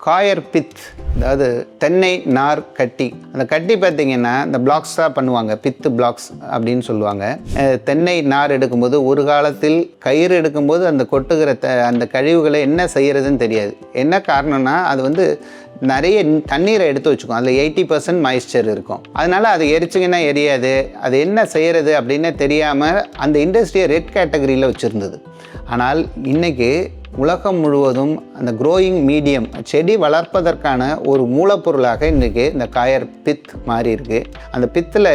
Coir பித், அதாவது தென்னை நார் கட்டி. அந்த கட்டி பார்த்திங்கன்னா இந்த பிளாக்ஸாக பண்ணுவாங்க, பித்து பிளாக்ஸ் அப்படின்னு சொல்லுவாங்க. தென்னை நார் எடுக்கும்போது ஒரு காலத்தில் கயிறு எடுக்கும்போது அந்த கொட்டுகிற அந்த கழிவுகளை என்ன செய்கிறதுன்னு தெரியாது. என்ன காரணம்னா அது நிறைய தண்ணீரை எடுத்து வச்சுக்கும். அதில் 80% மாய்ஸ்சர் இருக்கும். அதனால் அது எரிச்சிங்கன்னா எரியாது. அது என்ன செய்கிறது அப்படின்னு தெரியாமல் அந்த இண்டஸ்ட்ரியை ரெட் கேட்டகரியில் வச்சுருந்தது. ஆனால் இன்றைக்கி உலகம் முழுவதும் அந்த க்ரோயிங் மீடியம், செடி வளர்ப்பதற்கான ஒரு மூலப்பொருளாக இன்றைக்கி இந்த காயர் பித் மாறி இருக்குது. அந்த பித்தில்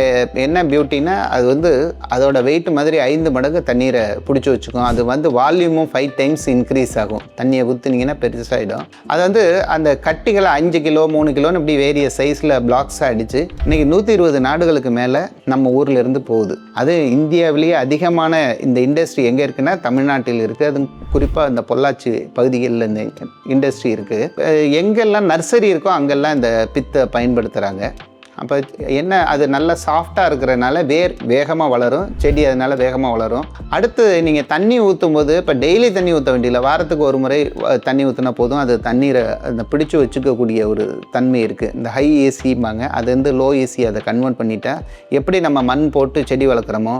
என்ன பியூட்டின்னா அது அதோட வெயிட் மாதிரி 5 மடங்கு தண்ணீரை பிடிச்சி வச்சுக்கும். அது வால்யூமும் 5 டைம்ஸ் இன்க்ரீஸ் ஆகும். தண்ணியை ஊற்றுனீங்கன்னா பெருசாகிடும். அது அந்த கட்டிகளை 5 கிலோ 3 கிலோன்னு இப்படி வேரிய சைஸில் பிளாக்ஸாக அடித்து இன்றைக்கி 120 நாடுகளுக்கு மேலே நம்ம ஊரில் இருந்து போகுது. அது இந்தியாவிலேயே அதிகமான இந்த இண்டஸ்ட்ரி எங்கே இருக்குன்னா தமிழ்நாட்டில் இருக்குது. அது குறிப்பாக இந்த பொள்ளாச்சி பகுதிகளில் இந்த இண்டஸ்ட்ரி இருக்குது. எங்கெல்லாம் நர்சரி இருக்கோ அங்கெல்லாம் இந்த பித்தை பயன்படுத்துகிறாங்க. அப்போ என்ன, அது நல்லா சாஃப்டாக இருக்கிறதுனால வேகமாக வளரும், செடி அதனால் வேகமாக வளரும். அடுத்து நீங்கள் தண்ணி ஊற்றும் போது இப்போ டெய்லி தண்ணி ஊற்ற வேண்டியதில்லை, வாரத்துக்கு ஒரு முறை தண்ணி ஊற்றினா போதும். அது தண்ணீரை அந்த பிடிச்சி வச்சுக்கக்கூடிய ஒரு தன்மை இருக்குது. இந்த ஹை ஏசிம்பாங்க, அது லோ ஏசி அதை கன்வெர்ட் பண்ணிட்டா எப்படி நம்ம மண் போட்டு செடி வளர்க்குறோமோ.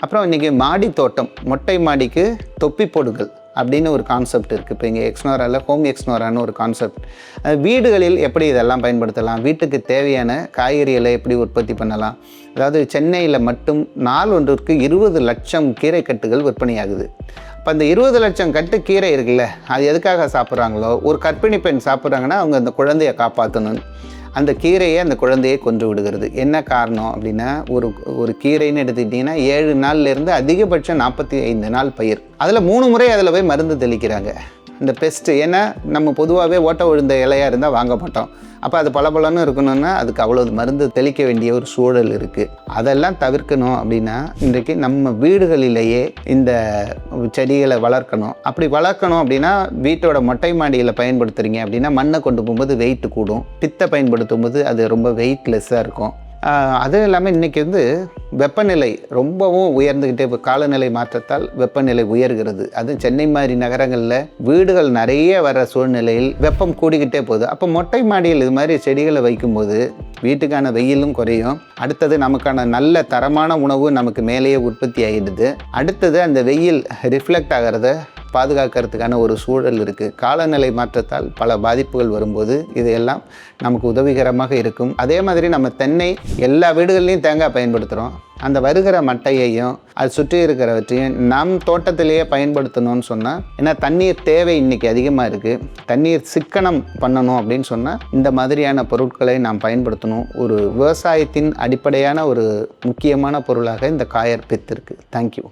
அப்புறம் இன்றைக்கி மாடி தோட்டம், மொட்டை மாடிக்கு தொப்பி போடுகள் அப்படின்னு ஒரு கான்செப்ட் இருக்குது. இப்போ இங்கே எக்ஸ்னோராவில் ஹோம் எக்ஸ்னோரான்னு ஒரு கான்செப்ட். வீடுகளில் எப்படி இதெல்லாம் பயன்படுத்தலாம், வீட்டுக்கு தேவையான காய்கறிகளை எப்படி உற்பத்தி பண்ணலாம். அதாவது சென்னையில் மட்டும் நாள் ஒன்றிற்கு 20 லட்சம் கீரை கட்டுகள் விற்பனையாகுது. இப்போ அந்த 20 லட்சம் கட்டு கீரை இருக்குல்ல, அது எதுக்காக சாப்பிட்றாங்களோ, ஒரு கர்ப்பிணி பெண் சாப்பிட்றாங்கன்னா அவங்க அந்த குழந்தையை காப்பாற்றணும். அந்த கீரையை அந்த குழந்தையை கொன்று விடுகிறது. என்ன காரணம் அப்படின்னா, ஒரு கீரைன்னு எடுத்துக்கிட்டிங்கன்னா 7 நாள்லேருந்து அதிகபட்சம் 45 நாள் பயிர். அதில் 3 முறை அதில் போய் மருந்து தெளிக்கிறாங்க இந்த பெஸ்ட்டு. ஏன்னா நம்ம பொதுவாகவே ஓட்ட விழுந்த இலையாக இருந்தால் வாங்க மாட்டோம். அப்போ அது பலபலன்னு இருக்கணும்னா அதுக்கு அவ்வளோ மருந்து தெளிக்க வேண்டிய ஒரு சூழல் இருக்குது. அதெல்லாம் தவிர்க்கணும் அப்படின்னா இன்றைக்கு நம்ம வீடுகளிலேயே இந்த செடிகளை வளர்க்கணும். அப்படி வளர்க்கணும் அப்படின்னா வீட்டோட மொட்டை மாடியில் பயன்படுத்துகிறீங்க அப்படின்னா மண்ணை கொண்டு போகும்போது வெயிட் கூடும். பித்தை பயன்படுத்தும் போது அது ரொம்ப வெயிட்லெஸ்ஸாக இருக்கும். அதுவும் இல்லாமல் இன்றைக்கி வெப்பநிலை ரொம்பவும் உயர்ந்துக்கிட்டே, இப்போ காலநிலை மாற்றத்தால் வெப்பநிலை உயர்கிறது. அது சென்னை மாதிரி நகரங்களில் வீடுகள் நிறைய வர சூழ்நிலையில் வெப்பம் கூடிக்கிட்டே போகுது. அப்போ மொட்டை மாடியில் இது மாதிரி செடிகளை வைக்கும்போது வீட்டுக்கான வெயிலும் குறையும். அடுத்தது நமக்கான நல்ல தரமான உணவு நமக்கு மேலேயே உற்பத்தி ஆகிடுது. அடுத்தது அந்த வெயில் ரிஃப்ளெக்ட் ஆகிறத பாதுகாக்கிறதுக்கான ஒரு சூழல் இருக்குது. காலநிலை மாற்றத்தால் பல பாதிப்புகள் வரும்போது இதையெல்லாம் நமக்கு உதவிகரமாக இருக்கும். அதே மாதிரி நம்ம தென்னை எல்லா வீடுகள்லையும் தேங்காய் பயன்படுத்துகிறோம். அந்த வருகிற மட்டையையும் அது சுற்றி இருக்கிறவற்றையும் நம் தோட்டத்திலேயே பயன்படுத்தணும்னு சொன்னால், ஏன்னா தண்ணீர் தேவை இன்றைக்கி அதிகமாக இருக்குது. தண்ணீர் சிக்கனம் பண்ணணும் அப்படின்னு சொன்னால் இந்த மாதிரியான பொருட்களை நாம் பயன்படுத்தணும். ஒரு விவசாயத்தின் அடிப்படையான ஒரு முக்கியமான பொருளாக இந்த காயர் பித் இருக்குது. தேங்க்யூ.